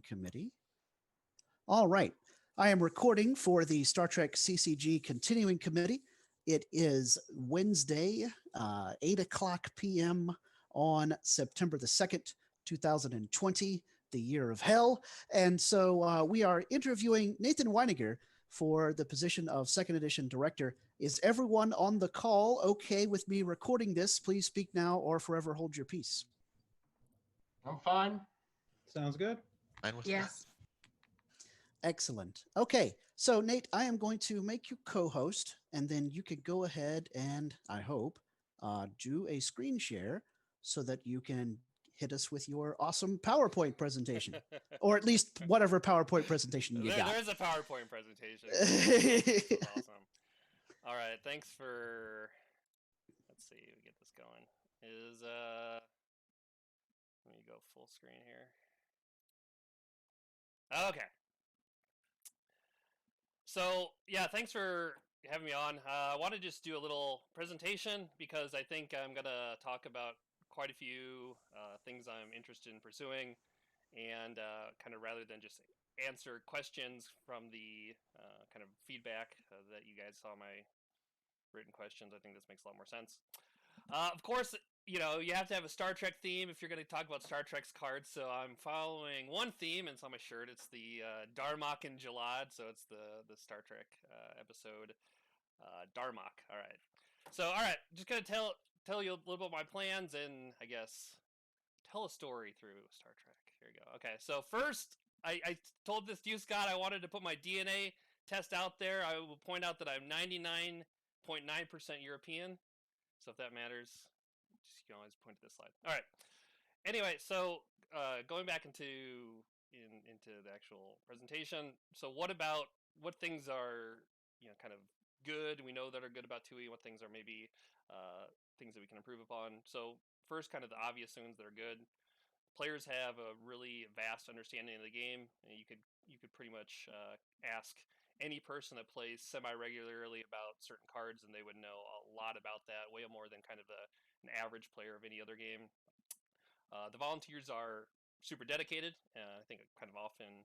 Committee. All right. I am recording for the Star Trek CCG Continuing Committee. It is Wednesday, 8 o'clock p.m. on September the 2nd, 2020, the year of hell. And so we are interviewing Nathan Weiniger for the position of Second Edition Director. Is everyone on the call okay with me recording this? Please speak now or forever hold your peace. I'm fine. Sounds good. Fine with Yes. Excellent. Okay, so Nate, I am going to make you co-host, and then you can go ahead and, I hope, do a screen share so that you can hit us with your awesome PowerPoint presentation, or at least whatever PowerPoint presentation you got. There's a PowerPoint presentation. This is awesome. All right, thanks for. Let's see, we get this going. Let me go full screen here. Okay. So yeah, thanks for having me on. I want to just do a little presentation because I think I'm gonna talk about quite a few things I'm interested in pursuing, and kind of rather than just answer questions from the kind of feedback that you guys saw my written questions, I think this makes a lot more sense. Of course, you have to have a Star Trek theme if you're going to talk about Star Trek's cards. So I'm following one theme, and it's on my shirt. It's the Darmok and Jalad. So it's the Star Trek episode Darmok. All right. So all right, just gonna tell you a little about my plans, and I guess tell a story through Star Trek. Here you go. Okay. So first, I told this to you, Scott. I wanted to put my DNA test out there. I will point out that I'm 99.9% European. So if that matters, you can always point to this slide. All right. Anyway, so going back into the actual presentation. So what things are kind of good? We know that are good about TUI. What things are maybe things that we can improve upon? So first, kind of the obvious things that are good. Players have a really vast understanding of the game, and you could pretty much ask any person that plays semi-regularly about certain cards, and they would know a lot about that, way more than kind of an average player of any other game. The volunteers are super dedicated, I think kind of often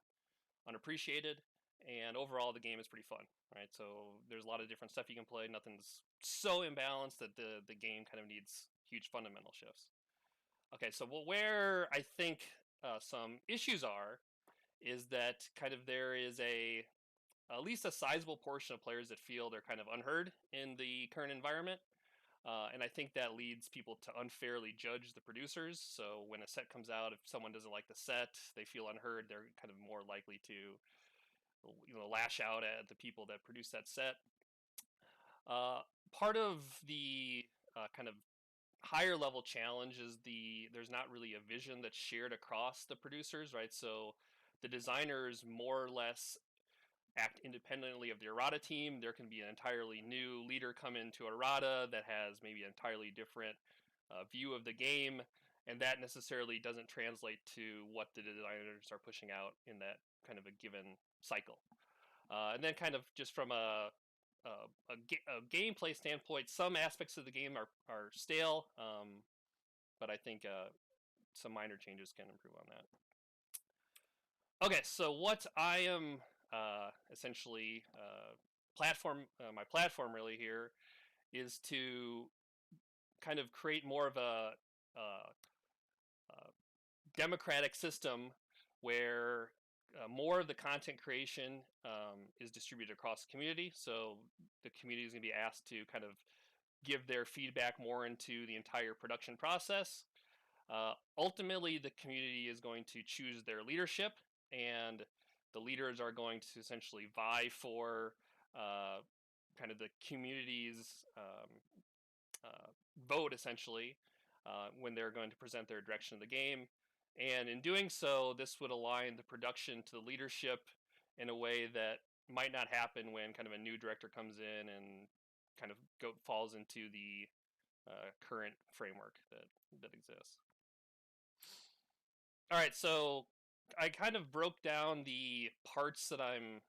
unappreciated, and overall the game is pretty fun, right? So there's a lot of different stuff you can play. Nothing's so imbalanced that the game kind of needs huge fundamental shifts. Okay, so where I think some issues are is that kind of there is at least a sizable portion of players that feel they're kind of unheard in the current environment. And I think that leads people to unfairly judge the producers. So when a set comes out, if someone doesn't like the set, they feel unheard, they're kind of more likely to lash out at the people that produce that set. Part of the kind of higher level challenge is there's not really a vision that's shared across the producers, right? So the designers more or less act independently of the errata team. There can be an entirely new leader come into errata that has maybe an entirely different view of the game, and that necessarily doesn't translate to what the designers are pushing out in that kind of a given cycle. And then kind of just from a gameplay standpoint, some aspects of the game are stale, but I think some minor changes can improve on that. Okay, so what I am essentially my platform really here is to kind of create more of a democratic system where more of the content creation is distributed across the community. So the community is going to be asked to kind of give their feedback more into the entire production process. Ultimately, the community is going to choose their leadership, and the leaders are going to essentially vie for kind of the community's vote, essentially, when they're going to present their direction of the game. And in doing so, this would align the production to the leadership in a way that might not happen when kind of a new director comes in and kind of falls into the current framework that exists. All right, so I kind of broke down the parts that I'm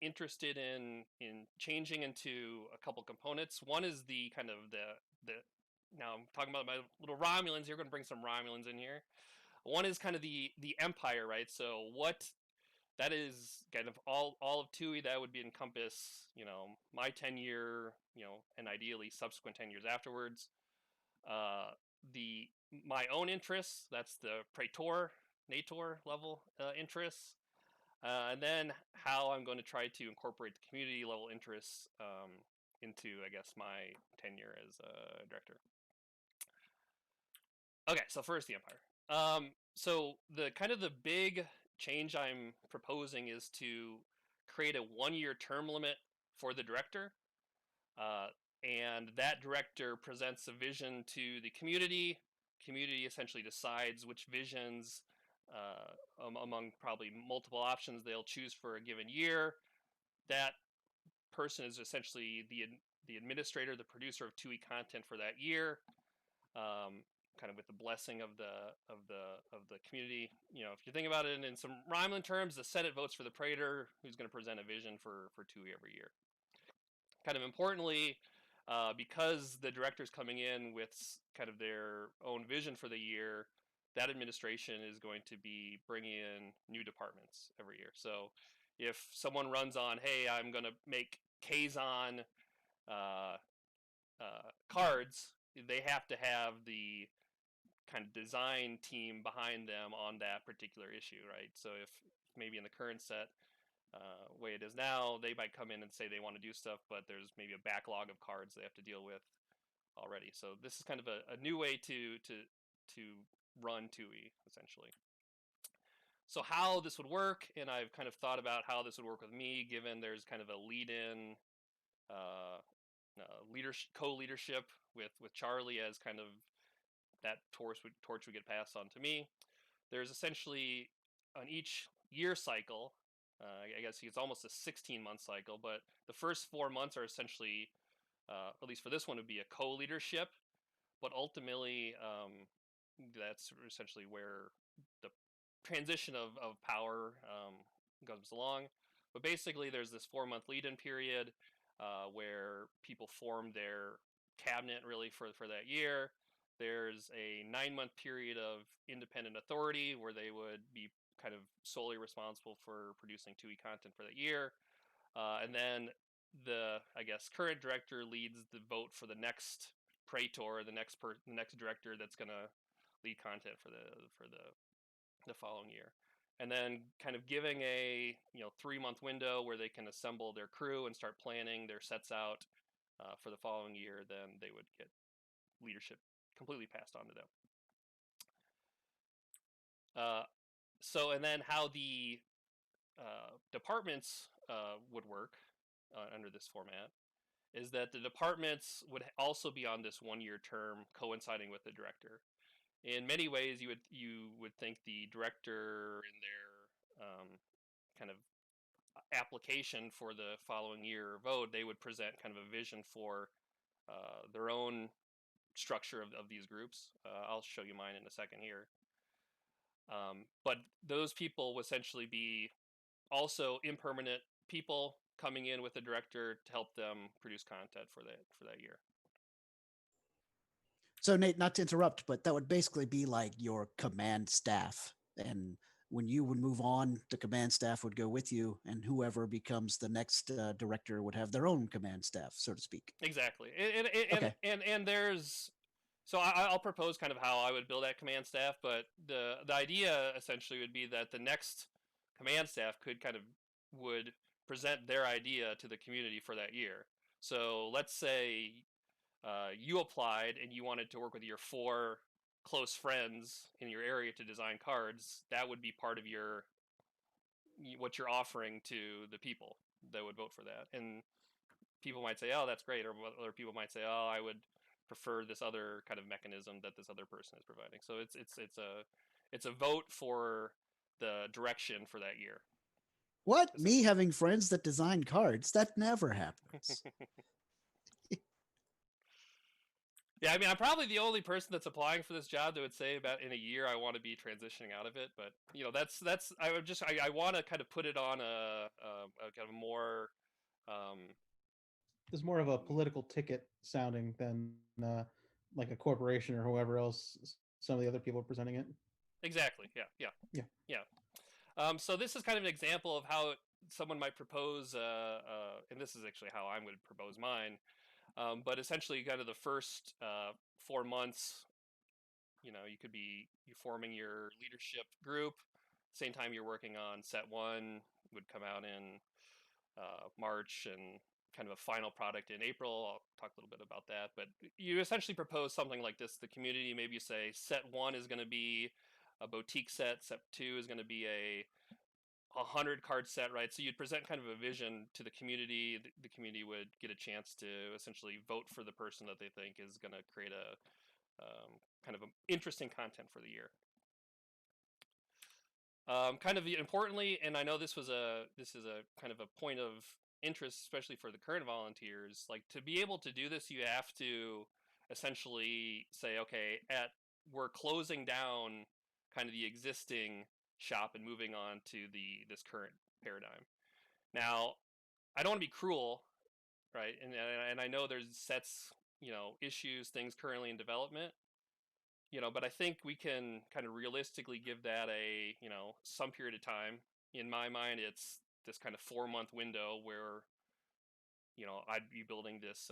interested in changing into a couple components. One is the kind of the now I'm talking about my little Romulans here. We're going to bring some Romulans in here. One is kind of the empire, right? So what that is kind of all of TUI that would be encompass, my tenure, and ideally subsequent 10 years afterwards. The my own interests, that's the praetor, nator level interests, and then how I'm going to try to incorporate the community level interests into, I guess, my tenure as a director. Okay, so first the empire. So the big change I'm proposing is to create a 1-year term limit for the director, uh, and that director presents a vision to the community. Community essentially decides which visions, among probably multiple options, they'll choose for a given year. That person is essentially the administrator, the producer of TUI content for that year, kind of with the blessing of the community. If you think about it in some Rhineland terms, the Senate votes for the praetor, who's going to present a vision for TUI every year. Kind of importantly, because the director's coming in with kind of their own vision for the year, that administration is going to be bringing in new departments every year. So if someone runs on, hey, I'm going to make Kazon cards, they have to have the kind of design team behind them on that particular issue, right? So if maybe in the current set, way it is now, they might come in and say they want to do stuff, but there's maybe a backlog of cards they have to deal with already. So this is kind of a new way to run TUI essentially. So how this would work, and I've kind of thought about how this would work with me, given there's kind of a lead-in leadership, co-leadership with Charlie, as kind of that torch would get passed on to me. There's essentially on each year cycle, I guess it's almost a 16-month cycle, but the first 4 months are essentially, at least for this one, would be a co-leadership, but ultimately that's essentially where the transition of power comes along. But basically, there's this 4-month lead-in period where people form their cabinet really for that year. There's a 9-month period of independent authority where they would be kind of solely responsible for producing TUI content for that year. And then the, I guess, current director leads the vote for the next praetor, the next director that's going to lead content for the following year. And then kind of giving a 3-month window where they can assemble their crew and start planning their sets out for the following year. Then they would get leadership completely passed on to them. So, and then how the departments would work under this format is that the departments would also be on this 1-year term coinciding with the director. In many ways, you would think the director in their kind of application for the following year vote, they would present kind of a vision for their own structure of these groups. I'll show you mine in a second here. But those people will essentially be also impermanent people coming in with the director to help them produce content for that year. So Nate, not to interrupt, but that would basically be like your command staff. And when you would move on, the command staff would go with you, and whoever becomes the next director would have their own command staff, so to speak. Exactly. Okay. And there's, so I'll propose kind of how I would build that command staff, but the idea essentially would be that the next command staff would present their idea to the community for that year. So let's say you applied and you wanted to work with your 4 close friends in your area to design cards. That would be part of what you're offering to the people that would vote for that. And people might say, oh, that's great. Or other people might say, oh, I would prefer this other kind of mechanism that this other person is providing. So it's a vote for the direction for that year. What? Me having friends that design cards? That never happens. Yeah, I mean, I'm probably the only person that's applying for this job that would say about in a year I want to be transitioning out of it. But that's I want to kind of put it on a kind of more. There's more of a political ticket sounding than like a corporation or whoever else some of the other people are presenting it. Exactly. Yeah. Yeah. So this is kind of an example of how someone might propose, and this is actually how I'm going to propose mine. But essentially, kind of the first 4 months, you could be forming your leadership group. Same time you're working on set one would come out in March, and kind of a final product in April. I'll talk a little bit about that. But you essentially propose something like this: the community. Maybe you say set one is going to be a boutique set. Set two is going to be a 100 card set, right? So you'd present kind of a vision to the community. The community would get a chance to essentially vote for the person that they think is going to create a kind of interesting content for the year. Kind of importantly, and I know this is a kind of a point of interest, especially for the current volunteers. Like, to be able to do this, you have to essentially say, okay, we're closing down kind of the existing shop and moving on to this current paradigm. Now, I don't want to be cruel, right? And I know there's sets, issues, things currently in development, but I think we can kind of realistically give that some period of time. In my mind, it's this kind of 4-month window where, I'd be building this,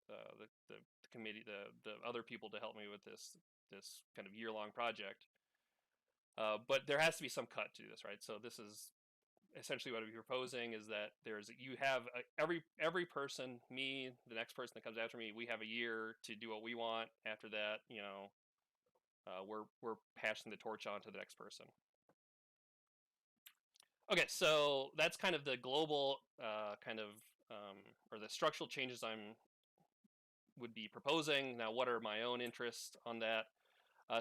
the committee, the other people to help me with this kind of year-long project. But there has to be some cut to this, right? So this is essentially what I'm proposing, is that you have every person, me, the next person that comes after me, we have a year to do what we want. After that, we're passing the torch on to the next person. Okay, so that's kind of the global or the structural changes would be proposing. Now, what are my own interests on that?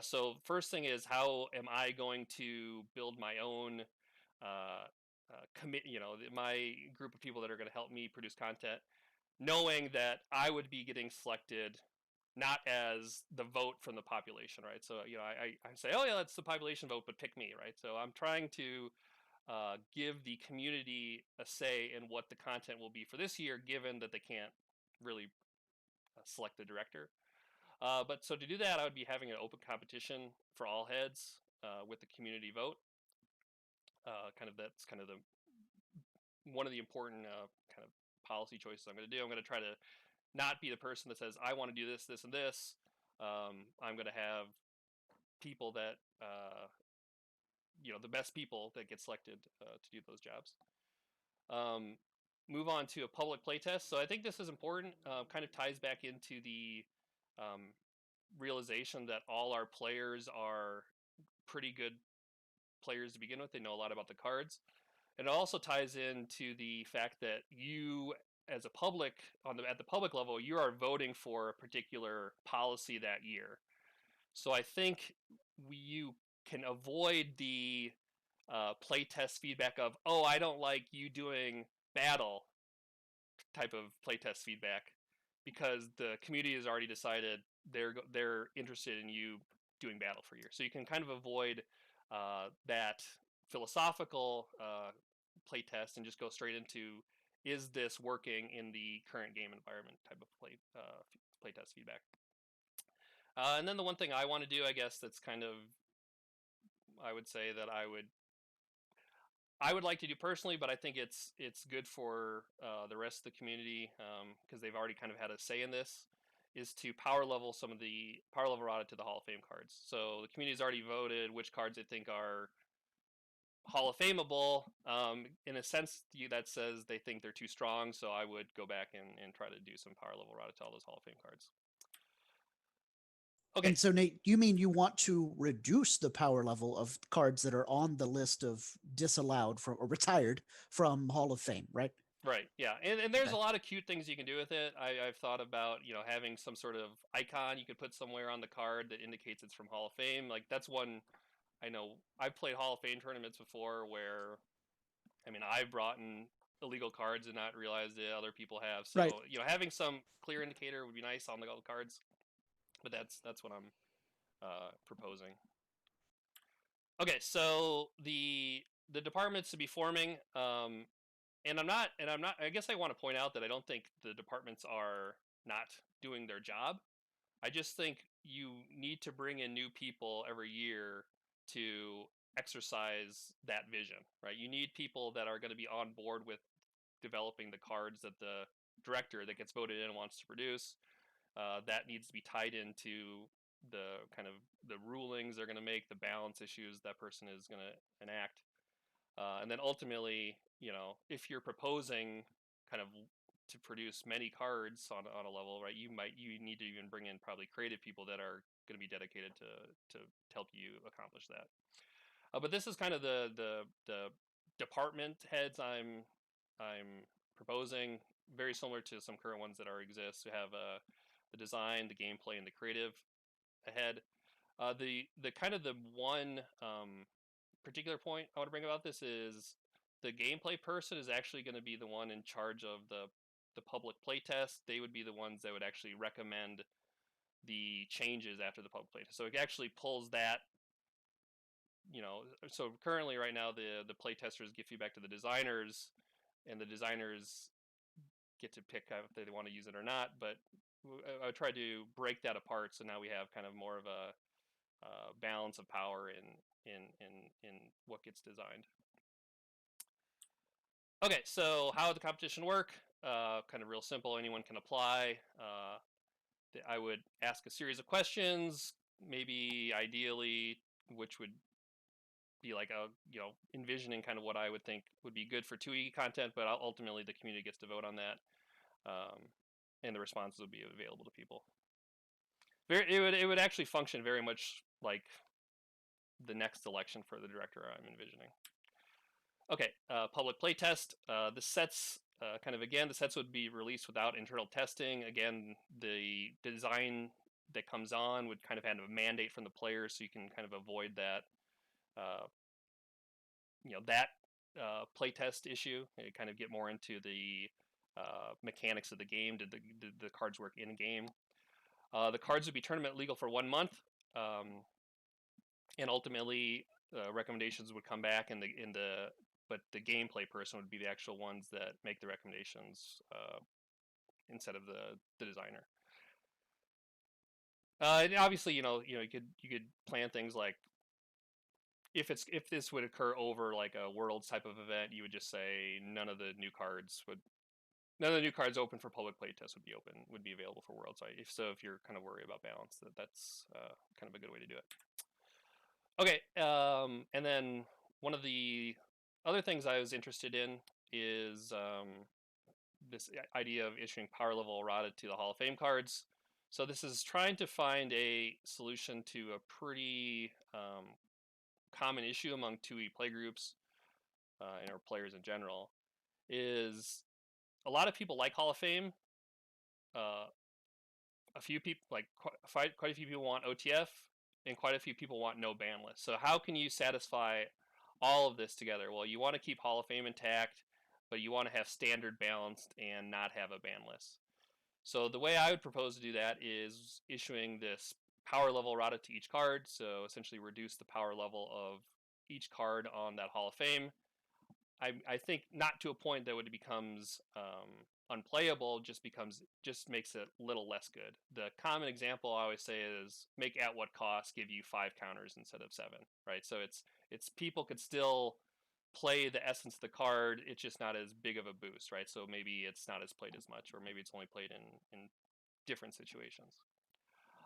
So first thing is, how am I going to build my own my group of people that are going to help me produce content, knowing that I would be getting selected not as the vote from the population, right? So, I say, oh yeah, that's the population vote, but pick me, right? So I'm trying to give the community a say in what the content will be for this year, given that they can't really select the director. But so to do that, I would be having an open competition for all heads with the community vote. That's kind of one of the important kind of policy choices I'm going to do. I'm going to try to not be the person that says, I want to do this, this, and this. I'm going to have people that, the best people that get selected to do those jobs. Move on to a public playtest. So I think this is important. Kind of ties back into the realization that all our players are pretty good players to begin with. They know a lot about the cards. And it also ties into the fact that you, as a public, at the public level, you are voting for a particular policy that year. So I think you can avoid the playtest feedback of, oh, I don't like you doing battle type of playtest feedback, because the community has already decided they're interested in you doing battle for a year. So you can kind of avoid that philosophical playtest and just go straight into, is this working in the current game environment type of playtest feedback. And then the one thing I want to do, I guess, that's kind of, I would say that I would like to do personally, but I think it's good for the rest of the community, because they've already kind of had a say in this, is to power level some of the power level audit to the Hall of Fame cards. So the community's already voted which cards they think are Hall of Fameable. In a sense, that says they think they're too strong, so I would go back and try to do some power level audit to all those Hall of Fame cards. Okay. And so, Nate, you mean you want to reduce the power level of cards that are on the list of disallowed from or retired from Hall of Fame, right? Right. Yeah. And there's Okay. a lot of cute things you can do with it. I've thought about, having some sort of icon you could put somewhere on the card that indicates it's from Hall of Fame. Like, that's one I know. I've played Hall of Fame tournaments before where, I've brought in illegal cards and not realized that other people have. So, Right. Having some clear indicator would be nice on the cards. But that's what I'm proposing. Okay, so the departments to be forming, and I'm not. I guess I want to point out that I don't think the departments are not doing their job. I just think you need to bring in new people every year to exercise that vision, right? You need people that are going to be on board with developing the cards that the director that gets voted in wants to produce. That needs to be tied into the kind of the rulings they're going to make, the balance issues that person is going to enact. And then ultimately, if you're proposing kind of to produce many cards on a level, right, you need to even bring in probably creative people that are going to be dedicated to help you accomplish that. But this is kind of the department heads I'm proposing, very similar to some current ones that already exist. We have the design, the gameplay, and the creative ahead. The kind of the one particular point I want to bring about this is the gameplay person is actually going to be the one in charge of the public playtest. They would be the ones that would actually recommend the changes after the public playtest. So it actually pulls that. So currently right now the playtesters give feedback to the designers, and the designers get to pick if they want to use it or not. But I tried to break that apart, so now we have kind of more of a balance of power in what gets designed. Okay, so how would the competition work? Kind of real simple. Anyone can apply. I would ask a series of questions, maybe ideally, which would be like envisioning kind of what I would think would be good for 2E content, but ultimately the community gets to vote on that, and the responses would be available to people. It would actually function very much like the next election for the director I'm envisioning. Okay, public playtest. The sets, the sets would be released without internal testing. Again, the design that comes on would kind of have a mandate from the players, so you can kind of avoid that, playtest issue. You kind of get more into the mechanics of the game. Did the cards work in game? The cards would be tournament legal for 1 month, and ultimately recommendations would come back, but the gameplay person would be the actual ones that make the recommendations instead of the designer. And obviously, you could plan things like if this would occur over like a Worlds type of event, you would just say none of the new cards open for public playtest would be available for Worlds. If you're kind of worried about balance, that's kind of a good way to do it. Okay, and then one of the other things I was interested in is this idea of issuing power level errata to the Hall of Fame cards. So this is trying to find a solution to a pretty common issue among 2E playgroups and our players in general. Is a lot of people like Hall of Fame. A few people, like quite a few people, want OTF, and quite a few people want no ban list. So how can you satisfy all of this together? Well, you want to keep Hall of Fame intact, but you want to have standard balanced and not have a ban list. So the way I would propose to do that is issuing this power level errata to each card. So essentially reduce the power level of each card on that Hall of Fame. I think not to a point that it becomes unplayable, just makes it a little less good. The common example I always say is make at what cost give you 5 counters instead of 7, right? So it's people could still play the essence of the card, it's just not as big of a boost, right? So maybe it's not as played as much, or maybe it's only played in different situations.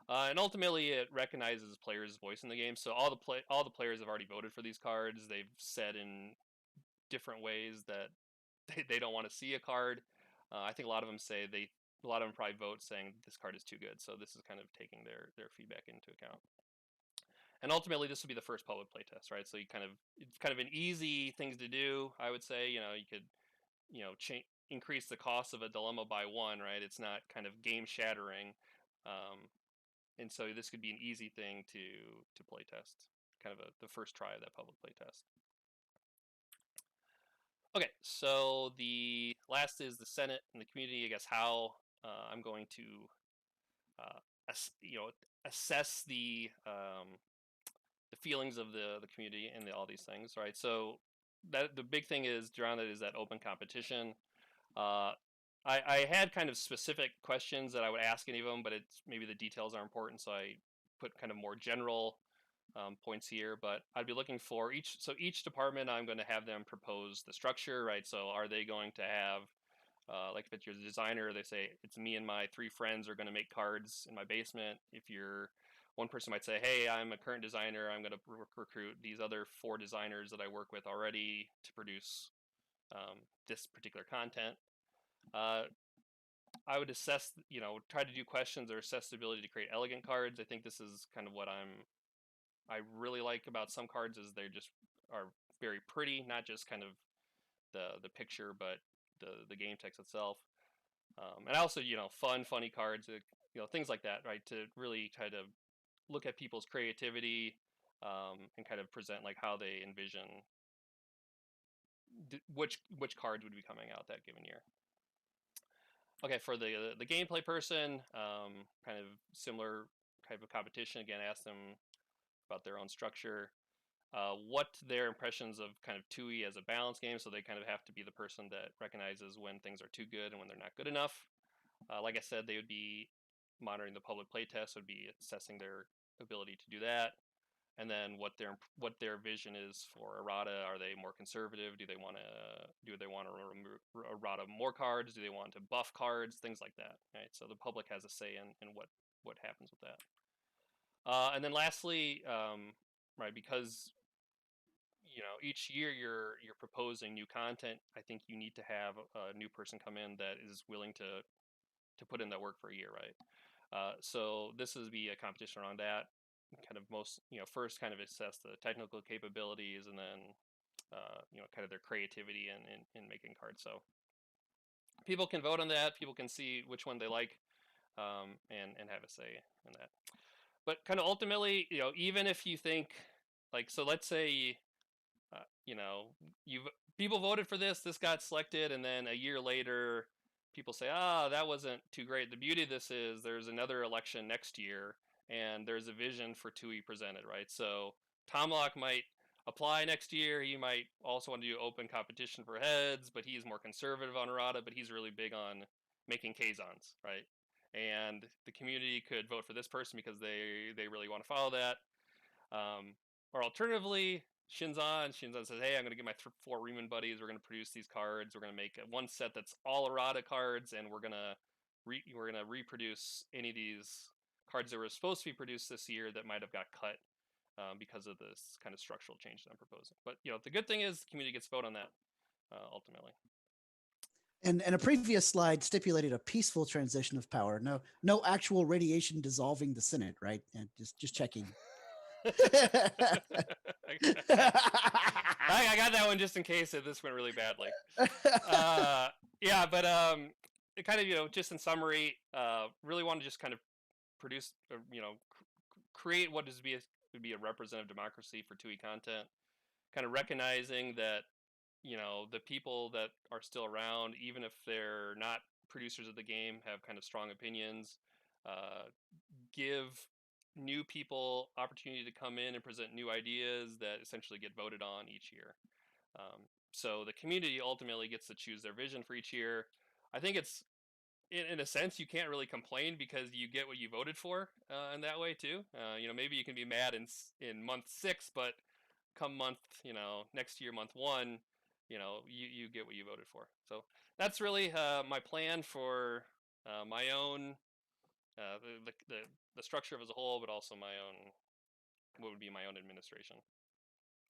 And ultimately, it recognizes players' voice in the game. So all the players have already voted for these cards. They've said in different ways that they don't want to see a card. I think a lot of them probably vote saying this card is too good. So this is kind of taking their feedback into account. And ultimately, this would be the first public playtest, right? So it's kind of an easy things to do. I would say, you could, increase the cost of a dilemma by 1, right? It's not kind of game shattering, and so this could be an easy thing to playtest, kind of the first try of that public playtest. Okay, so the last is the Senate and the community. I guess how I'm going to, assess the feelings of the community and all these things, right? So that the big thing is around it is that open competition. I had kind of specific questions that I would ask any of them, but maybe the details are important, so I put kind of more general points here, but I'd be looking for each department. I'm going to have them propose the structure, right? So are they going to have like if you're the designer, they say it's me and my 3 friends are going to make cards in my basement. If you're one person might say, hey, I'm a current designer. I'm going to recruit these other 4 designers that I work with already to produce this particular content. I would assess, try to do questions or assess the ability to create elegant cards. I think this is kind of what I really like about some cards is they just are very pretty, not just kind of the picture, but the game text itself. And also, funny cards, things like that, right? To really try to look at people's creativity and kind of present like how they envision which cards would be coming out that given year. Okay, for the gameplay person, kind of similar type of competition. Again, ask them about their own structure, what their impressions of kind of 2E as a balance game. So they kind of have to be the person that recognizes when things are too good and when they're not good enough. Like I said, they would be monitoring the public playtest, would be assessing their ability to do that, and then what their vision is for errata. Are they more conservative? Do they want to remove errata more cards? Do they want to buff cards? Things like that, right? So the public has a say in what happens with that. And then lastly, right, because each year you're proposing new content, I think you need to have a new person come in that is willing to put in that work for a year, right? So this is be a competition around that. Kind of first kind of assess the technical capabilities, and then kind of their creativity in making cards. So people can vote on that. People can see which one they like, and have a say in that. But kind of ultimately, even if you think so let's say you've people voted for this got selected, and then a year later people say, that wasn't too great. The beauty of this is there's another election next year, and there's a vision for 2E presented, right? So Tomlock might apply next year. He might also want to do open competition for heads, but he's more conservative on errata, but he's really big on making Kazons, right? And the community could vote for this person because they really want to follow that. Or alternatively, Shinzan says, hey, I'm going to get my 4 Riemann buddies. We're going to produce these cards. We're going to make one set that's all errata cards, and we're going to reproduce any of these cards that were supposed to be produced this year that might have got cut because of this kind of structural change that I'm proposing. But the good thing is the community gets to vote on that ultimately. And a previous slide stipulated a peaceful transition of power. No actual radiation dissolving the Senate, right? And just checking. I got that one just in case this went really badly. Yeah, but it kind of just in summary, really want to just kind of produce, create what would be a representative democracy for 2E content. Kind of recognizing that the people that are still around, even if they're not producers of the game, have kind of strong opinions. Give new people opportunity to come in and present new ideas that essentially get voted on each year. So the community ultimately gets to choose their vision for each year. I think it's, in a sense, you can't really complain because you get what you voted for in that way too. Maybe you can be mad in month 6, but come month, next year, month 1, you get what you voted for. So that's really my plan for my own the structure of as a whole, but also what would be my own administration.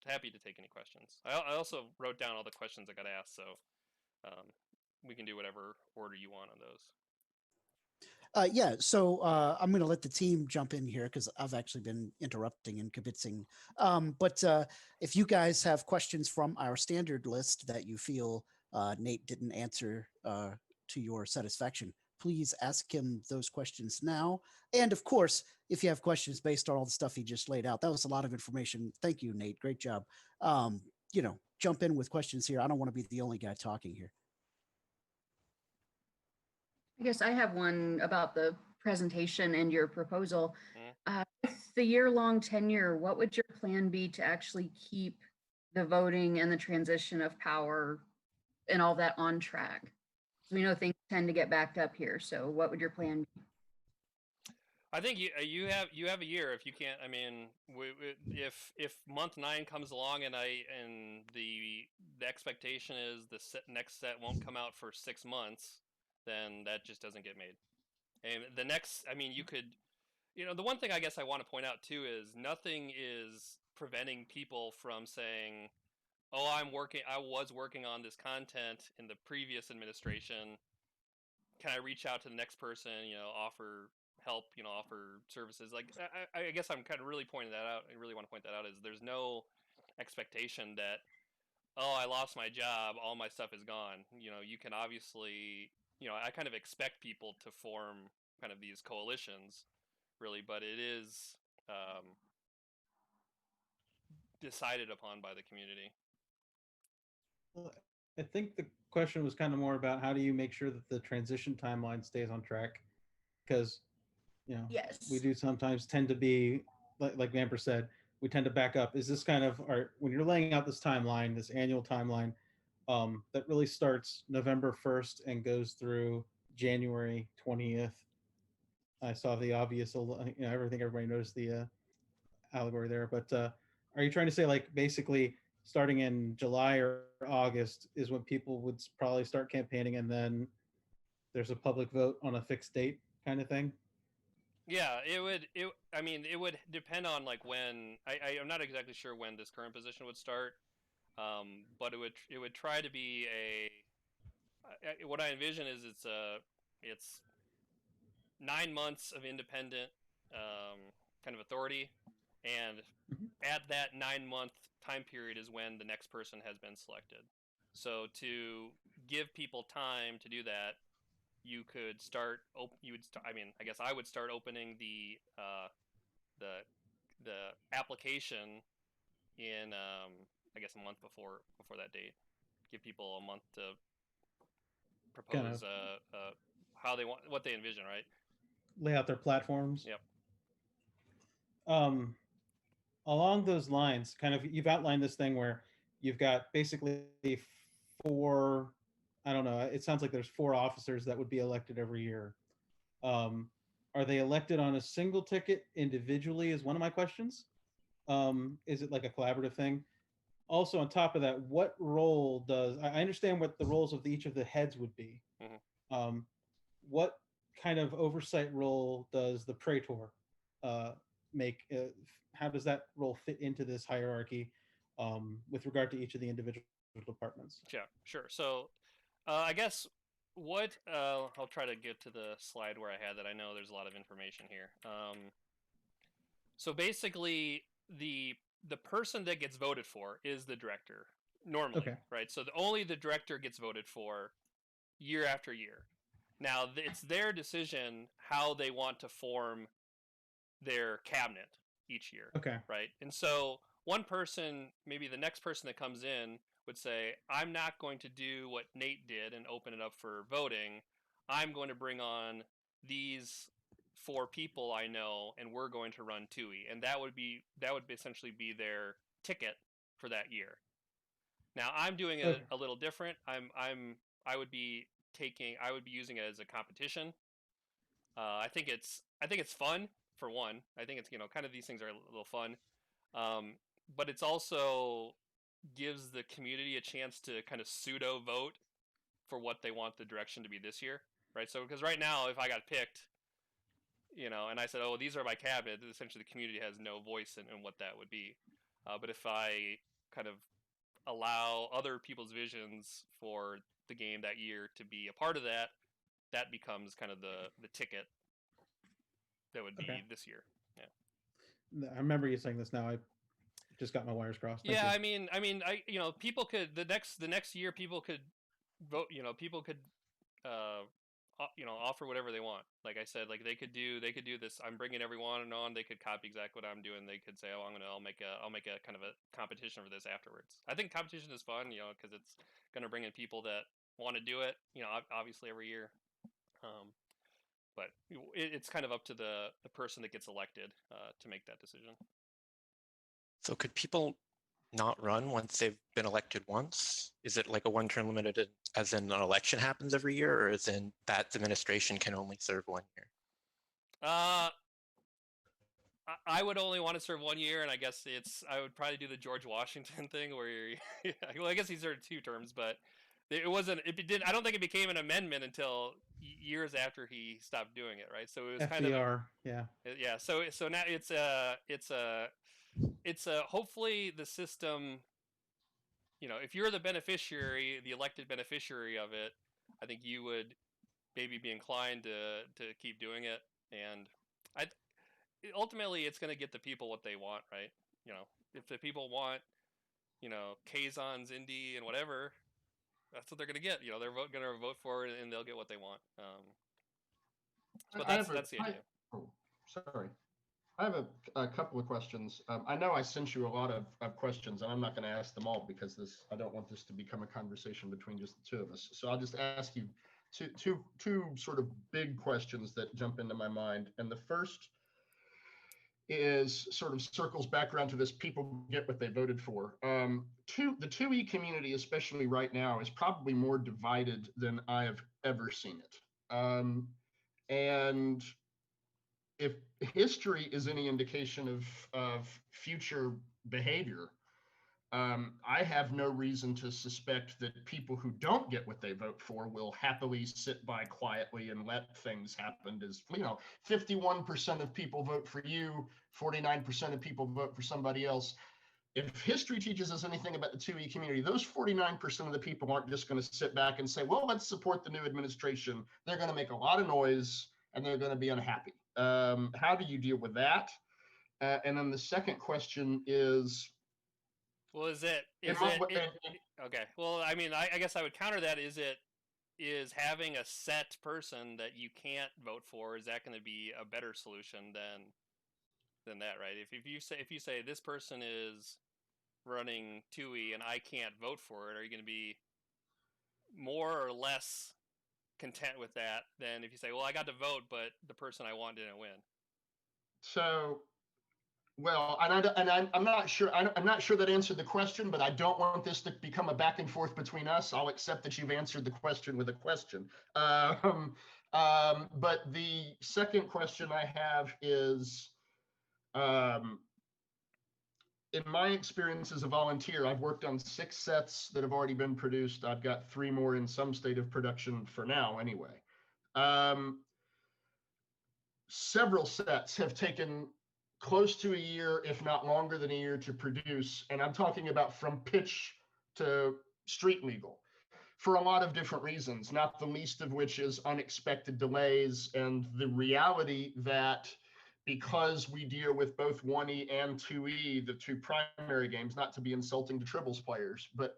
Happy to take any questions. I also wrote down all the questions I got asked, so we can do whatever order you want on those. Yeah, so I'm going to let the team jump in here because I've actually been interrupting and kibitzing. But if you guys have questions from our standard list that you feel Nate didn't answer to your satisfaction, please ask him those questions now. And of course, if you have questions based on all the stuff he just laid out, that was a lot of information. Thank you, Nate. Great job. Jump in with questions here. I don't want to be the only guy talking here. I guess I have one about the presentation and your proposal. With the year-long tenure, what would your plan be to actually keep the voting and the transition of power and all that on track? So we know things tend to get backed up here. So what would your plan be? I think you have a year if you can't. I mean, if month 9 comes along and the expectation is the next set won't come out for 6 months, then that just doesn't get made. And the next, I mean, you could, the one thing I guess I want to point out too is nothing is preventing people from saying, "Oh, I was working on this content in the previous administration. Can I reach out to the next person, offer help, offer services?" Like, I guess I'm kind of really pointing that out. I really want to point that out is there's no expectation that, oh, I lost my job, all my stuff is gone. You can obviously, I kind of expect people to form kind of these coalitions, really, but it is decided upon by the community. Well, I think the question was kind of more about how do you make sure that the transition timeline stays on track? Because, Yes. we do sometimes tend to be, like Vamper said, we tend to back up. Is this kind of, when you're laying out this timeline, this annual timeline, that really starts November 1st and goes through January 20th? I saw the obvious, I think everybody noticed the allegory there, but are you trying to say like basically starting in July or August is when people would probably start campaigning and then there's a public vote on a fixed date kind of thing? Yeah, I mean, it would depend on like when. I'm not exactly sure when this current position would start, but it would try to be what I envision is it's 9 months of independent kind of authority, and at that 9-month time period is when the next person has been selected. So to give people time to do that, you could start. I mean, I guess I would start opening the application in I guess a month before that date. Give people a month to propose how they want, what they envision, right? Lay out their platforms. Yep. Along those lines, kind of, you've outlined this thing where you've got basically 4, I don't know, it sounds like there's 4 officers that would be elected every year. Are they elected on a single ticket individually is one of my questions. Is it like a collaborative thing? Also, on top of that, what role does, I understand what the roles of each of the heads would be. Mm-hmm. What kind of oversight role does the praetor make? How does that role fit into this hierarchy with regard to each of the individual departments? Yeah, sure. So I guess I'll try to get to the slide where I had that. I know there's a lot of information here. So basically, the person that gets voted for is the director normally, Okay. right? So only the director gets voted for year after year. Now it's their decision how they want to form their cabinet each year. Okay. Right. And so one person, maybe the next person that comes in would say, I'm not going to do what Nate did and open it up for voting. I'm going to bring on these 4 people I know, and we're going to run TUI. And that would essentially be their ticket for that year. Now I'm doing it a little different. I would be using it as a competition. I think it's fun for one. I think it's kind of these things are a little fun, but it's also gives the community a chance to kind of pseudo vote for what they want the direction to be this year, right? So because right now, if I got picked, and I said, oh, these are my cabinet, essentially the community has no voice in what that would be. But if I kind of allow other people's visions for the game that year to be a part of that, that becomes kind of the ticket that would be this year. Yeah. I remember you saying this now. I just got my wires crossed. Thank you. I mean, people could the next year people could vote. People could offer whatever they want. Like I said, like they could do this. I'm bringing everyone on. They could copy exactly what I'm doing. They could say, oh, I'll make a kind of a competition for this afterwards. I think competition is fun, because it's going to bring in people that want to do it. Obviously every year. But it's kind of up to the person that gets elected to make that decision. So could people not run once they've been elected once? Is it like a one-term limited, as in an election happens every year, or as in that administration can only serve 1 year? I would only want to serve 1 year, and I guess I would probably do the George Washington thing where well, I guess he served 2 terms, but it wasn't. It didn't. I don't think it became an amendment until years after he stopped doing it, right? So it was FDR, yeah. yeah. So now it's a hopefully the system. If you're the beneficiary, the elected beneficiary of it, I think you would maybe be inclined to keep doing it, and I ultimately it's going to get the people what they want, right? If the people want, Kazon's indie and whatever, that's what they're going to get. They're going to vote for it and they'll get what they want. But that's the idea. Oh, sorry. I have a couple of questions. I know I sent you a lot of questions, and I'm not going to ask them all because I don't want this to become a conversation between just the two of us. So I'll just ask you two sort of big questions that jump into my mind. And the first is sort of circles back around to this: people get what they voted for. The 2E community, especially right now, is probably more divided than I have ever seen it. And if history is any indication of future behavior, I have no reason to suspect that people who don't get what they vote for will happily sit by quietly and let things happen. 51% of people vote for you, 49% of people vote for somebody else. If history teaches us anything about the 2E community, those 49% of the people aren't just going to sit back and say, well, let's support the new administration. They're going to make a lot of noise and they're going to be unhappy. How do you deal with that? And then the second question is, well, okay? Well, I mean, I guess I would counter that. Is having a set person that you can't vote for, is that going to be a better solution than that, right? If you say this person is running 2E and I can't vote for it, are you going to be more or less content with that than if you say, well, I got to vote, but the person I want didn't win? So, well, I'm not sure. I'm not sure that answered the question, but I don't want this to become a back and forth between us. I'll accept that you've answered the question with a question. But the second question I have is, in my experience as a volunteer, I've worked on 6 sets that have already been produced. I've got 3 more in some state of production for now, anyway. Several sets have taken close to a year, if not longer than a year, to produce. And I'm talking about from pitch to street legal for a lot of different reasons, not the least of which is unexpected delays and the reality that because we deal with both 1E and 2E, the 2 primary games, not to be insulting to Tribbles players, but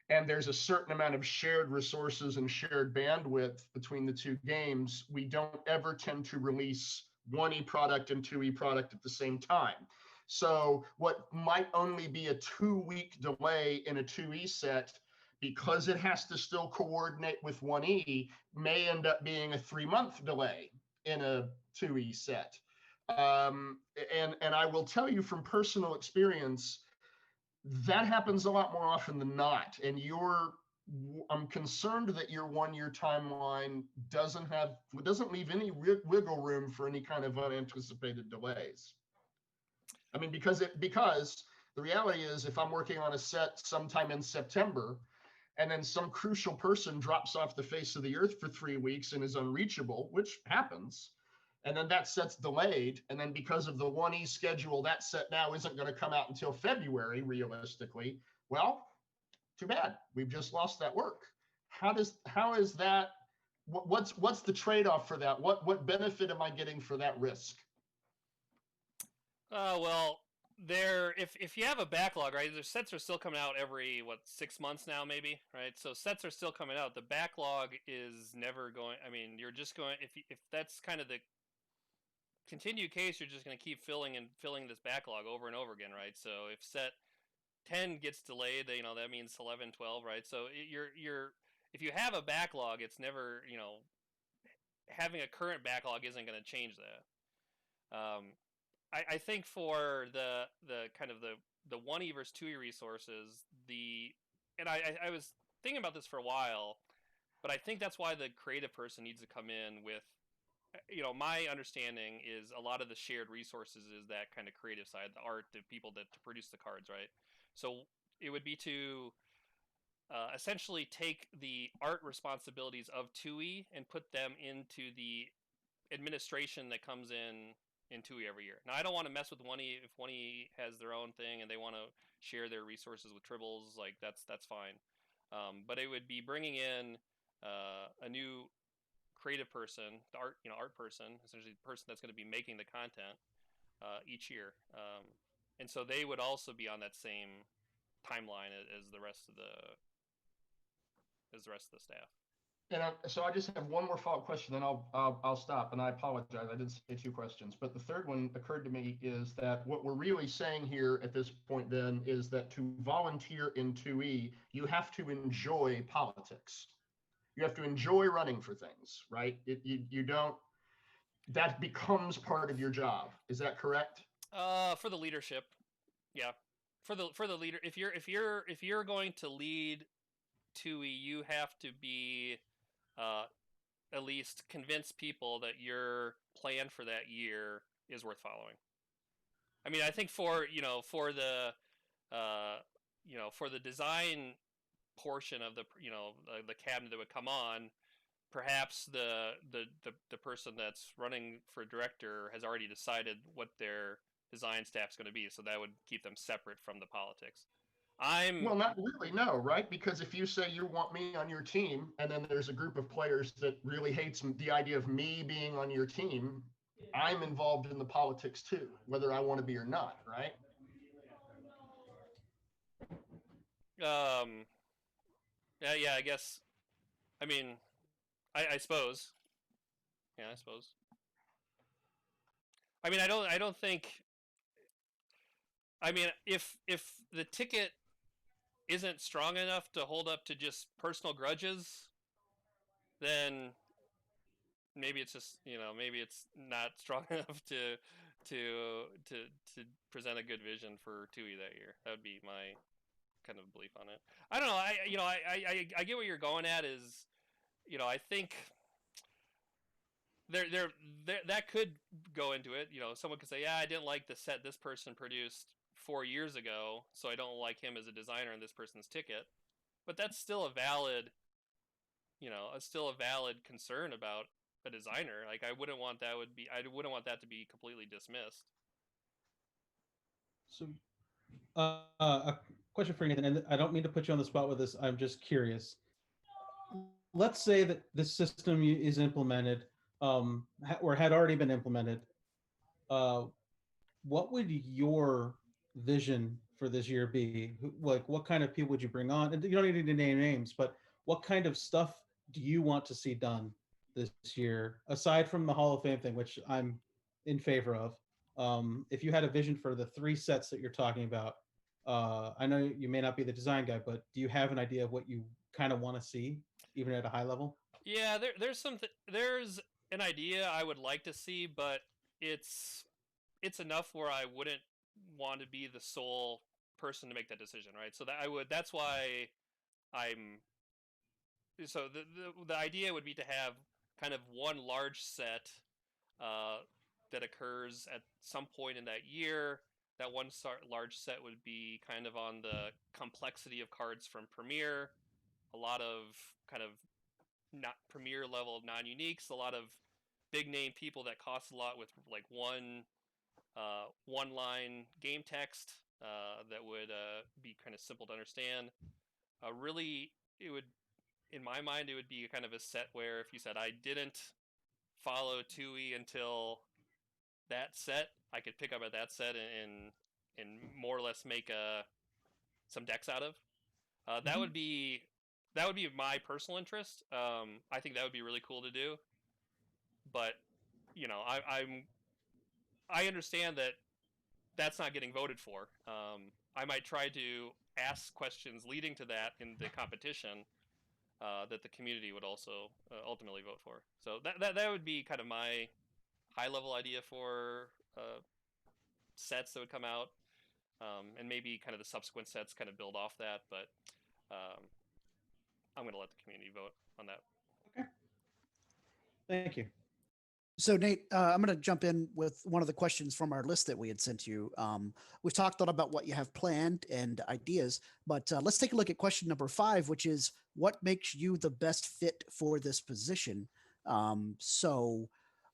and there's a certain amount of shared resources and shared bandwidth between the 2 games, we don't ever tend to release 1E product and 2E product at the same time. So what might only be a 2-week delay in a 2E set, because it has to still coordinate with 1E, may end up being a 3-month delay in a 2E set. And I will tell you from personal experience, that happens a lot more often than not. And I'm concerned that your 1-year timeline doesn't leave any wiggle room for any kind of unanticipated delays. I mean, because the reality is, if I'm working on a set sometime in September, and then some crucial person drops off the face of the earth for 3 weeks and is unreachable, which happens, and then that set's delayed, and then because of the 1E schedule, that set now isn't going to come out until February, realistically. Well, too bad. We've just lost that work. How is that? What's the trade-off for that? What benefit am I getting for that risk? Well, if you have a backlog, right? The sets are still coming out every 6 months now, maybe, right? So sets are still coming out. The backlog is never going. I mean, you're just going if that's kind of the continued case, you're just going to keep filling this backlog over and over again, right? So if set 10 gets delayed, that means 11, 12, right? So if you have a backlog, it's never, having a current backlog isn't going to change that. I think for the kind of the 1E versus 2E resources, and I was thinking about this for a while, but I think that's why the creative person needs to come in with my understanding is a lot of the shared resources is that kind of creative side, the art, the people that to produce the cards, right? So it would be to essentially take the art responsibilities of TUI and put them into the administration that comes in TUI every year. Now, I don't want to mess with OneE if OneE has their own thing and they want to share their resources with Tribbles. Like that's fine. But it would be bringing in a new creative person, the art person, essentially the person that's going to be making the content each year. And so they would also be on that same timeline as the rest of the staff. And so I just have one more follow-up question, then I'll stop. And I apologize, I did say 2 questions, but the third one occurred to me is that what we're really saying here at this point then is that to volunteer in 2E, you have to enjoy politics. You have to enjoy running for things, right? You don't. That becomes part of your job. Is that correct? For the leadership, yeah. For the leader, if you're going to lead TUI, you have to be at least convince people that your plan for that year is worth following. I mean, I think for the design portion of the cabinet that would come on, perhaps the person that's running for director has already decided what their design staff's going to be, so that would keep them separate from the politics. Well, not really, no, right? Because if you say you want me on your team, and then there's a group of players that really hates the idea of me being on your team, I'm involved in the politics too, whether I want to be or not, right? Yeah, I guess. I mean, I suppose. Yeah, I suppose. I mean, I don't think. I mean, if the ticket isn't strong enough to hold up to just personal grudges, then maybe it's just maybe it's not strong enough to present a good vision for TUI that year. That would be my kind of belief on it. I don't know. I get what you're going at. Is I think there that could go into it. Someone could say, yeah, I didn't like the set this person produced 4 years ago, so I don't like him as a designer in this person's ticket. But that's still a valid concern about a designer. Like I wouldn't want that to be completely dismissed. So, a question for Nathan, and I don't mean to put you on the spot with this. I'm just curious. Let's say that this system is implemented, or had already been implemented. What would your vision for this year be? Like, what kind of people would you bring on? And you don't need to name names, but what kind of stuff do you want to see done this year, aside from the Hall of Fame thing, which I'm in favor of? If you had a vision for the 3 sets that you're talking about, I know you may not be the design guy, but do you have an idea of what you kind of want to see, even at a high level? Yeah, there's an idea I would like to see, but it's enough where I wouldn't want to be the sole person to make that decision, right? So that's why I'm so the idea would be to have kind of one large set that occurs at some point in that year. That one large set would be kind of on the complexity of cards from Premier, a lot of kind of not Premier level non-uniques, a lot of big name people that cost a lot with like one line game text that would be kind of simple to understand. Really, it would, in my mind, it would be kind of a set where if you said I didn't follow TUI until that set, I could pick up at that set and more or less make some decks out of. That would be my personal interest. I think that would be really cool to do. But I understand that that's not getting voted for. I might try to ask questions leading to that in the competition that the community would also ultimately vote for. So that would be kind of my high level idea for sets that would come out, and maybe kind of the subsequent sets kind of build off that. But I'm going to let the community vote on that. Okay. Thank you. So Nate, I'm going to jump in with one of the questions from our list that we had sent you. We've talked a lot about what you have planned and ideas, but let's take a look at question number 5, which is what makes you the best fit for this position? So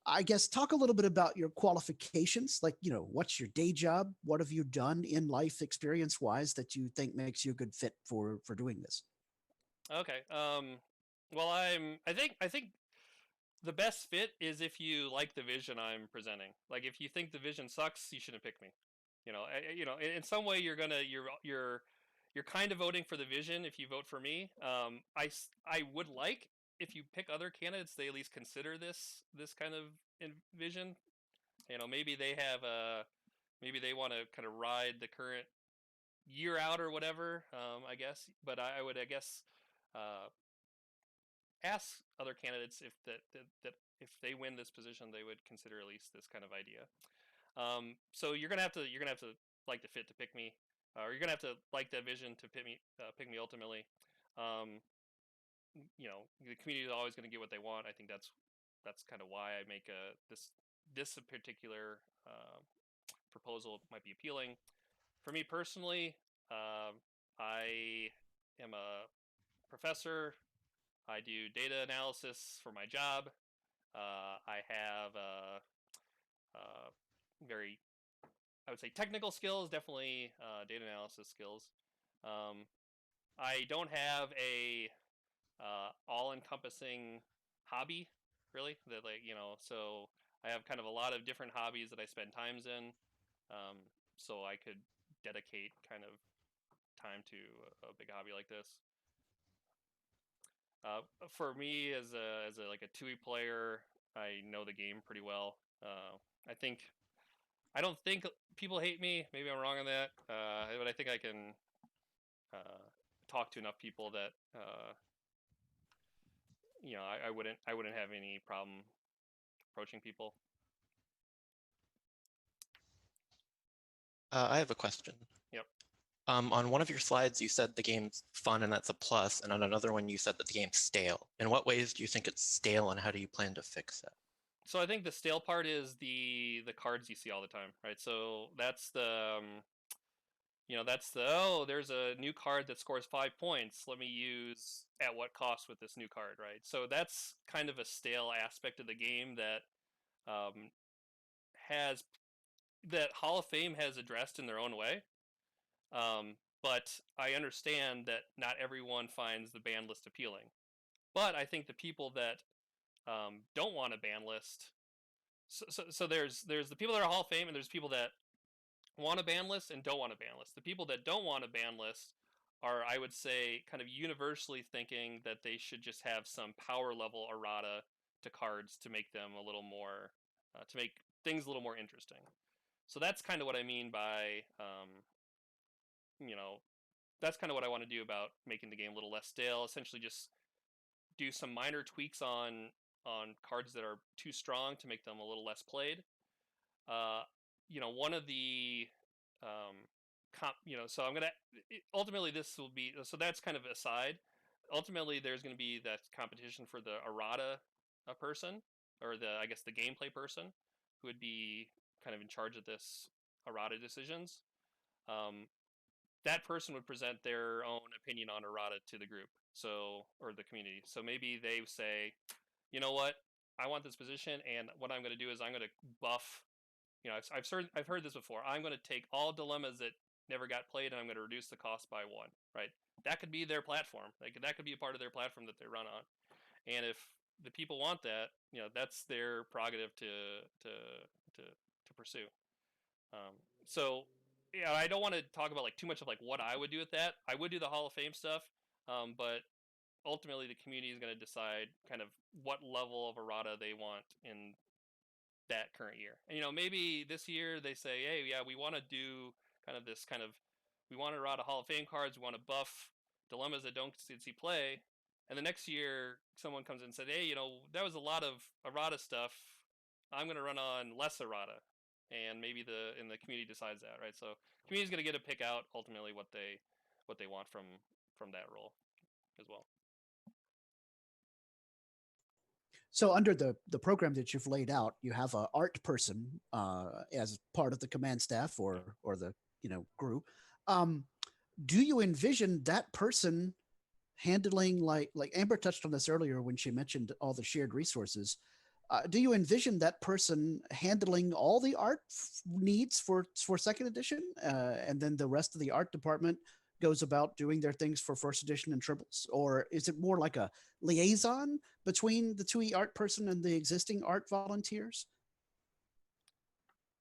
I guess talk a little bit about your qualifications, like, what's your day job? What have you done in life experience wise that you think makes you a good fit for doing this? Okay. Well, I think the best fit is if you like the vision I'm presenting. Like, if you think the vision sucks, you shouldn't pick me. In some way you're kind of voting for the vision if you vote for me. I would like, if you pick other candidates, they at least consider this kind of vision. Maybe they have maybe they want to kind of ride the current year out or whatever. I guess, but I would, I guess, uh, ask other candidates if if they win this position, they would consider at least this kind of idea. So you're gonna have to like the fit to pick me, or you're gonna have to like that vision to pick me ultimately. Um, the community is always gonna get what they want. I think that's kind of why I make this particular proposal might be appealing. For me personally, I am a professor. I do data analysis for my job. I have very, I would say, technical skills, definitely data analysis skills. Um, I don't have a all-encompassing hobby, really. That, like, so I have kind of a lot of different hobbies that I spend times in. So I could dedicate kind of time to a big hobby like this. For me, as a like a 2E player, I know the game pretty well. I don't think people hate me. Maybe I'm wrong on that, but I think I can talk to enough people that I wouldn't have any problem approaching people. I have a question. Yep. On one of your slides, you said the game's fun and that's a plus, and on another one, you said that the game's stale. In what ways do you think it's stale, and how do you plan to fix it? So I think the stale part is the cards you see all the time, right? So that's there's a new card that scores 5 points. Let me use at what cost with this new card, right? So that's kind of a stale aspect of the game that um, has that Hall of Fame has addressed in their own way. But I understand that not everyone finds the ban list appealing. But I think the people that don't want a ban list. So there's the people that are Hall of Fame, and there's people that want a ban list and don't want a ban list. The people that don't want a ban list are, I would say, kind of universally thinking that they should just have some power level errata to cards to make them a little more, to make things a little more interesting. So that's kind of what I mean by, you know, that's kind of what I want to do about making the game a little less stale. Essentially, just do some minor tweaks on cards that are too strong to make them a little less played. Uh, one of the so I'm gonna ultimately this will be, so that's kind of aside. Ultimately, there's going to be that competition for the errata person, or I guess the gameplay person, who would be kind of in charge of this errata decisions. Um, that person would present their own opinion on errata to the group, or the community. So maybe they say, you know what, I want this position, and what I'm going to do is I'm going to buff. I've heard this before. I'm going to take all dilemmas that never got played, and I'm going to reduce the cost by 1. Right? That could be their platform. That could be a part of their platform that they run on. And if the people want that, that's their prerogative to pursue. So, I don't want to talk about like too much of like what I would do with that. I would do the Hall of Fame stuff, but ultimately the community is going to decide kind of what level of errata they want in that current year. And maybe this year they say, hey, yeah, we want to do we want to errata Hall of Fame cards. We want to buff dilemmas that don't see play. And the next year, someone comes in and said, hey, that was a lot of errata stuff. I'm going to run on less errata, and maybe the community decides that, right? So community's going to get to pick out ultimately what they want from that role as well. So under the program that you've laid out, you have a art person as part of the command staff or the group. Um, do you envision that person handling like Amber touched on this earlier when she mentioned all the shared resources? Do you envision that person handling all the art needs for second edition, and then the rest of the art department goes about doing their things for first edition and triples? Or is it more like a liaison between the 2E art person and the existing art volunteers?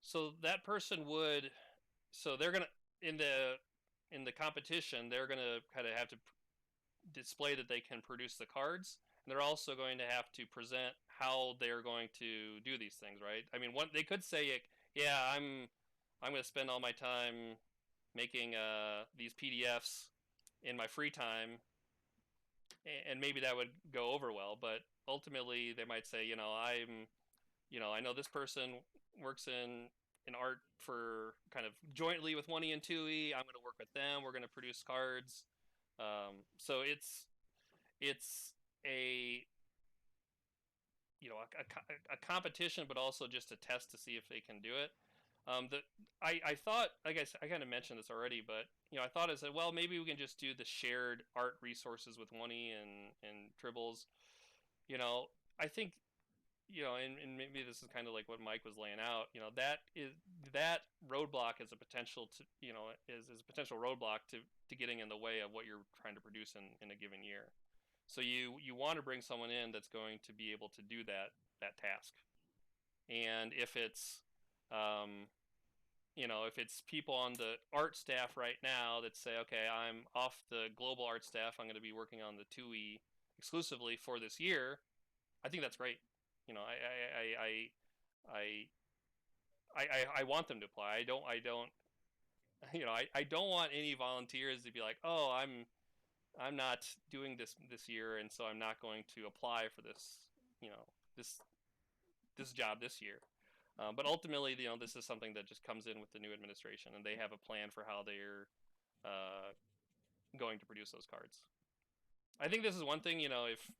So that person would, so they're gonna in the competition, they're gonna kind of have to display that they can produce the cards. And they're also going to have to present how they're going to do these things, right? I mean, they could say, yeah, I'm going to spend all my time making these PDFs in my free time, and maybe that would go over well. But ultimately, they might say, I know this person works in art for kind of jointly with 1E and 2E. I'm going to work with them. We're going to produce cards. So it's a a competition, but also just a test to see if they can do it. I thought, I guess I kind of mentioned this already, but I thought I said, well, maybe we can just do the shared art resources with 1E and Tribbles. I think and maybe this is kind of like what Mike was laying out. That roadblock is a potential to is a potential roadblock to getting in the way of what you're trying to produce in a given year. So you want to bring someone in that's going to be able to do that task. And if it's if it's people on the art staff right now that say, okay, I'm off the global art staff, I'm going to be working on the 2E exclusively for this year, I think that's great. I want them to apply. I don't I don't want any volunteers to be like, oh, I'm not doing this year, and so I'm not going to apply for this this job this year. But ultimately, this is something that just comes in with the new administration, and they have a plan for how they're going to produce those cards. I think this is one thing, if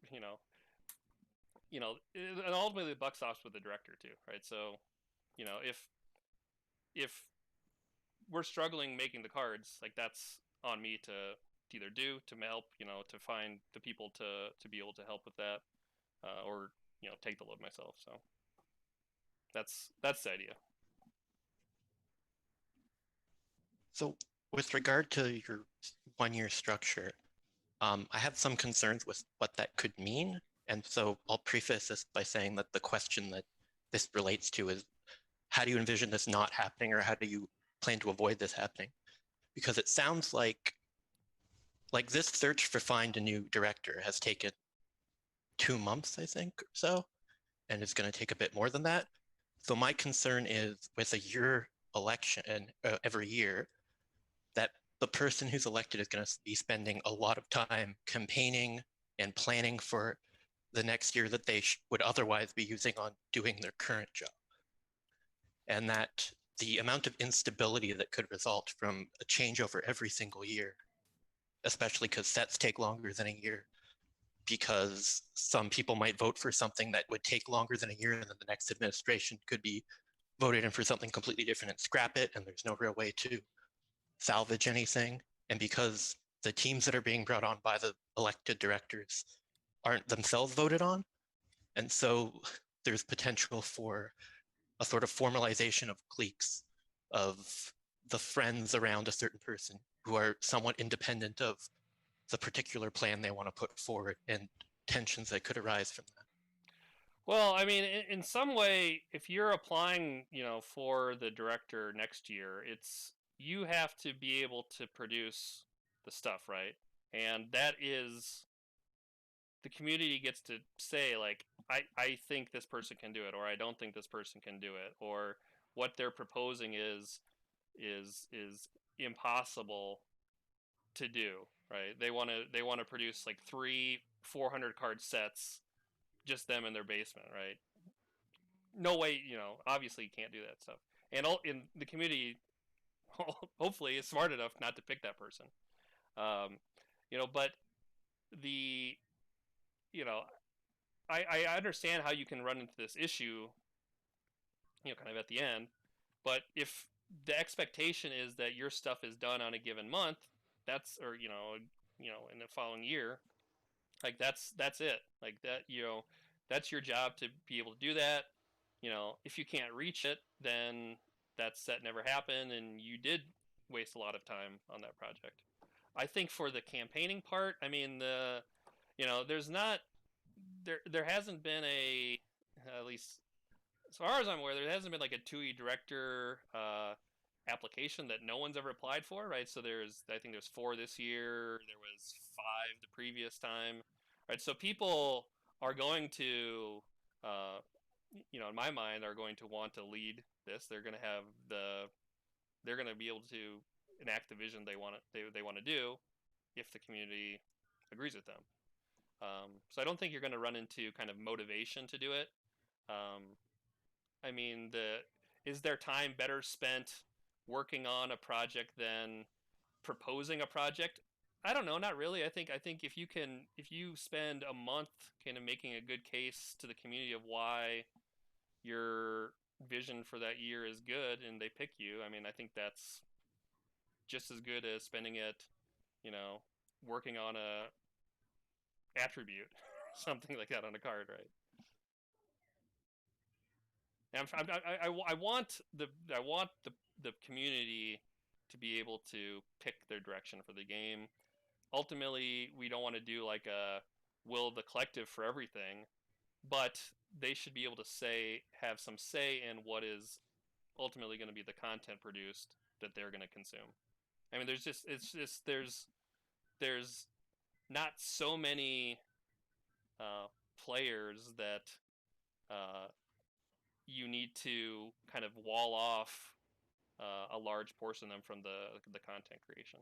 and ultimately the buck stops with the director too, right? So, if we're struggling making the cards, like that's on me to either do to help, to find the people to be able to help with that, or take the load myself. So that's the idea. So with regard to your 1-year structure, I have some concerns with what that could mean. And so I'll preface this by saying that the question that this relates to is, how do you envision this not happening, or how do you plan to avoid this happening? Because it sounds like this search for find a new director has taken 2 months, I think, or so, and it's going to take a bit more than that. So my concern is, with a year election every year, that the person who's elected is going to be spending a lot of time campaigning and planning for the next year that they would otherwise be using on doing their current job. And that the amount of instability that could result from a changeover every single year, especially because sets take longer than a year, because some people might vote for something that would take longer than a year, and then the next administration could be voted in for something completely different and scrap it, and there's no real way to salvage anything. And because the teams that are being brought on by the elected directors aren't themselves voted on, and so there's potential for a sort of formalization of cliques of the friends around a certain person who are somewhat independent of the particular plan they want to put forward, and tensions that could arise from that. Well, I mean, in some way, if you're applying, for the director next year, you have to be able to produce the stuff, right? And that is, the community gets to say, like, I think this person can do it, or I don't think this person can do it, or what they're proposing is impossible to do, right? They want to produce like 400 card sets, just them in their basement, right? No way, obviously you can't do that stuff. And in the community, hopefully is smart enough not to pick that person. But the, I understand how you can run into this issue, kind of at the end, but if the expectation is that your stuff is done on a given month, or in the following year, like that's it. Like that, that's your job to be able to do that. If you can't reach it, then that never happened, and you did waste a lot of time on that project. I think for the campaigning part, I mean, there's not there hasn't been at least as far as I'm aware, there hasn't been like a 2E director application that no one's ever applied for, right? So I think there's 4 this year. There was 5 the previous time, right? So people are going to, in my mind, are going to want to lead this. They're going to have they're going to be able to enact the vision they want to do if the community agrees with them. So I don't think you're going to run into kind of motivation to do it. I mean, is their time better spent working on a project than proposing a project? I don't know, not really. I think if you spend a month kind of making a good case to the community of why your vision for that year is good and they pick you, I mean, I think that's just as good as spending it, working on a attribute, something like that on a card, right? I want the community to be able to pick their direction for the game. Ultimately, we don't want to do like a will the collective for everything, but they should be able to have some say in what is ultimately going to be the content produced that they're going to consume. I mean, there's not so many players that you need to kind of wall off a large portion of them from the content creation.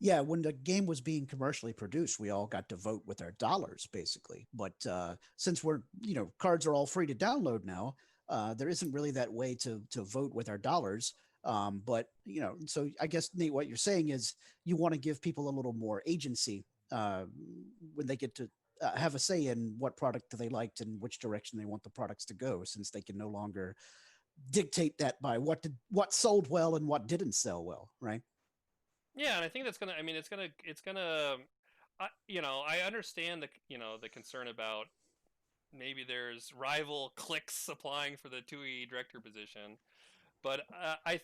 Yeah, when the game was being commercially produced, we all got to vote with our dollars, basically. But since cards are all free to download now, there isn't really that way to vote with our dollars. But so I guess, Nate, what you're saying is you want to give people a little more agency when they get to have a say in what product they liked and which direction they want the products to go, since they can no longer dictate that by what sold well and what didn't sell well, right? Yeah, and I think that's gonna. I mean, it's gonna. I understand the concern about maybe there's rival cliques applying for the 2E director position, but I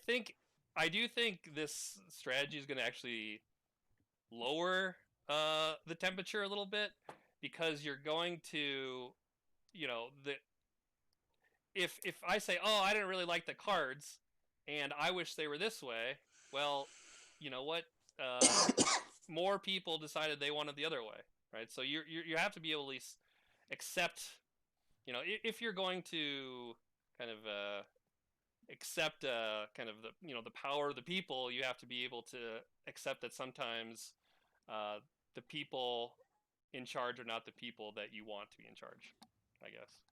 do think this strategy is going to actually lower the temperature a little bit, because you're going to, if I say, oh, I didn't really like the cards, and I wish they were this way, well, you know what? More people decided they wanted the other way, right? So you have to be able to at least accept, if you're going to kind of accept kind of the power of the people, you have to be able to accept that sometimes the people in charge are not the people that you want to be in charge, I guess.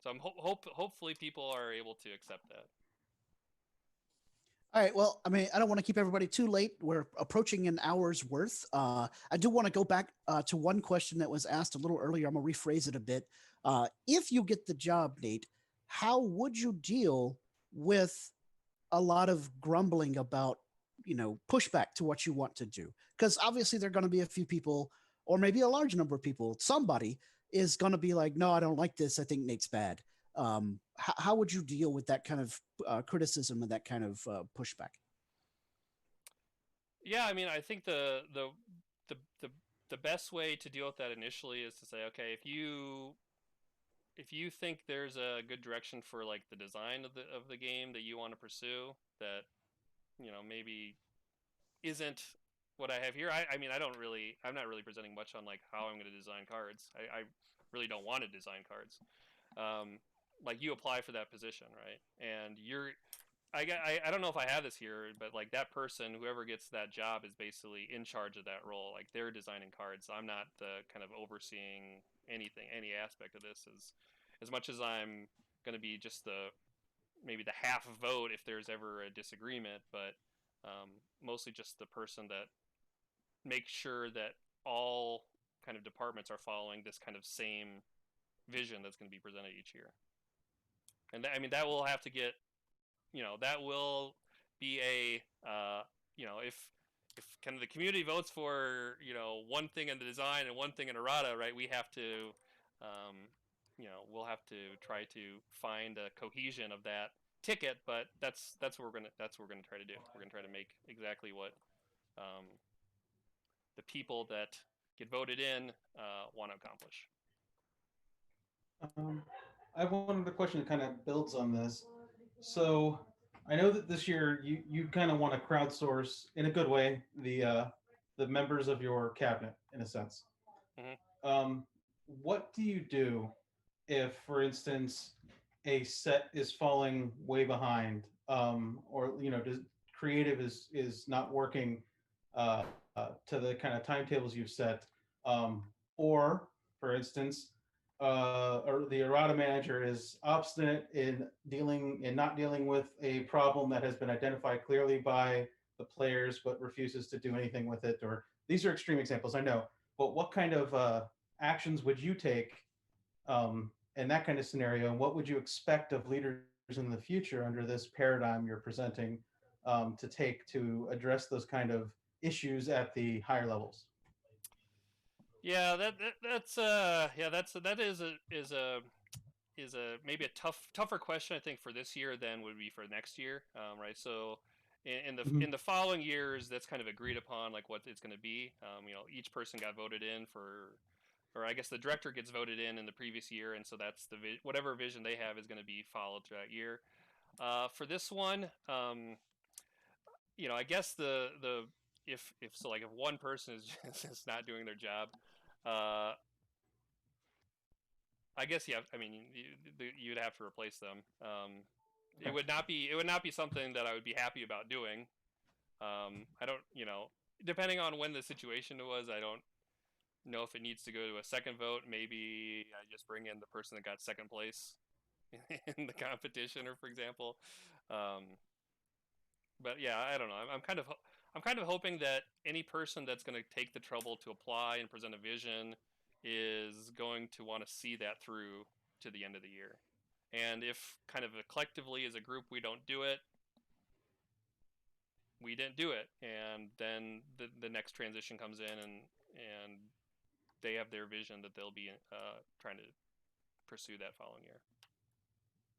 So hopefully people are able to accept that. All right. Well, I mean, I don't want to keep everybody too late. We're approaching an hour's worth. I do want to go back to one question that was asked a little earlier. I'm going to rephrase it a bit. If you get the job, Nate, how would you deal with a lot of grumbling about, pushback to what you want to do? Because obviously there are going to be a few people, or maybe a large number of people, somebody is going to be like, no, I don't like this. I think Nate's bad. How would you deal with that kind of criticism and that kind of pushback? Yeah, I mean, I think the best way to deal with that initially is to say, okay, if you think there's a good direction for like the design of the game that you want to pursue that maybe isn't what I have here. I mean, I'm not really presenting much on like how I'm going to design cards. I really don't want to design cards. Like you apply for that position, right? And I don't know if I have this here, but like that person, whoever gets that job, is basically in charge of that role. Like they're designing cards. I'm not the kind of overseeing any aspect of this, as much as I'm going to be just maybe the half vote if there's ever a disagreement, but mostly just the person that makes sure that all kind of departments are following this kind of same vision that's going to be presented each year. And I mean, that will have to get, that will be a, if kind of the community votes for, one thing in the design and one thing in errata, right? We have to, we'll have to try to find a cohesion of that ticket, but that's what we're gonna try to do. We're gonna try to make exactly what the people that get voted in want to accomplish. I have one other question that kind of builds on this. So I know that this year you kind of want to crowdsource in a good way the members of your cabinet in a sense. Mm-hmm. What do you do if, for instance, a set is falling way behind, or creative is not working to the kind of timetables you've set, or for instance, or the errata manager is obstinate in not dealing with a problem that has been identified clearly by the players, but refuses to do anything with it. Or these are extreme examples, I know, but what kind of actions would you take in that kind of scenario? And what would you expect of leaders in the future under this paradigm you're presenting to take to address those kind of issues at the higher levels? Yeah, that is a maybe a tougher question, I think, for this year than would be for next year, right? So in the following years, that's kind of agreed upon, like what it's going to be. Each person got voted in or I guess the director gets voted in the previous year, and so that's whatever vision they have is going to be followed through that year. For this one, I guess if one person is just not doing their job, I guess I mean you'd have to replace them. Okay. It would not be something that I would be happy about doing. I don't, depending on when the situation was, I don't know if it needs to go to a second vote. Maybe I just bring in the person that got second place in the competition, or for example. But yeah, I don't know. I'm kind of hoping that any person that's going to take the trouble to apply and present a vision is going to want to see that through to the end of the year. And if kind of collectively as a group we don't do it, we didn't do it, and then the next transition comes in and they have their vision that they'll be trying to pursue that following year.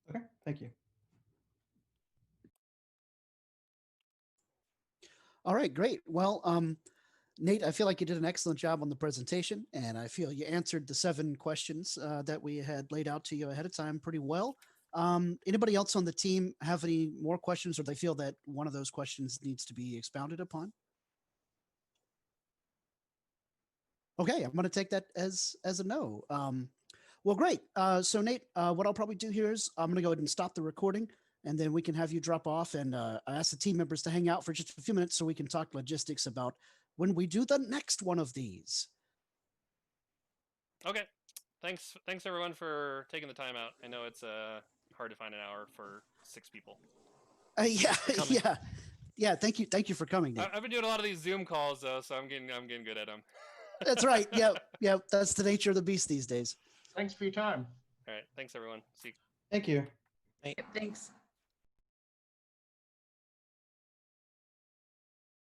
Okay, thank you. All right, great. Well, Nate, I feel like you did an excellent job on the presentation, and I feel you answered the 7 questions that we had laid out to you ahead of time pretty well. Anybody else on the team have any more questions, or they feel that one of those questions needs to be expounded upon? Okay, I'm going to take that as a no. Well, great. So Nate, what I'll probably do here is I'm going to go ahead and stop the recording, and then we can have you drop off, and ask the team members to hang out for just a few minutes so we can talk logistics about when we do the next one of these. Okay. Thanks everyone for taking the time out. I know it's hard to find an hour for 6 people. Yeah. Thank you for coming, Nate. I've been doing a lot of these Zoom calls though, so I'm getting good at them. That's right. Yeah. That's the nature of the beast these days. Thanks for your time. All right. Thanks everyone. See you. Thank you. Thanks.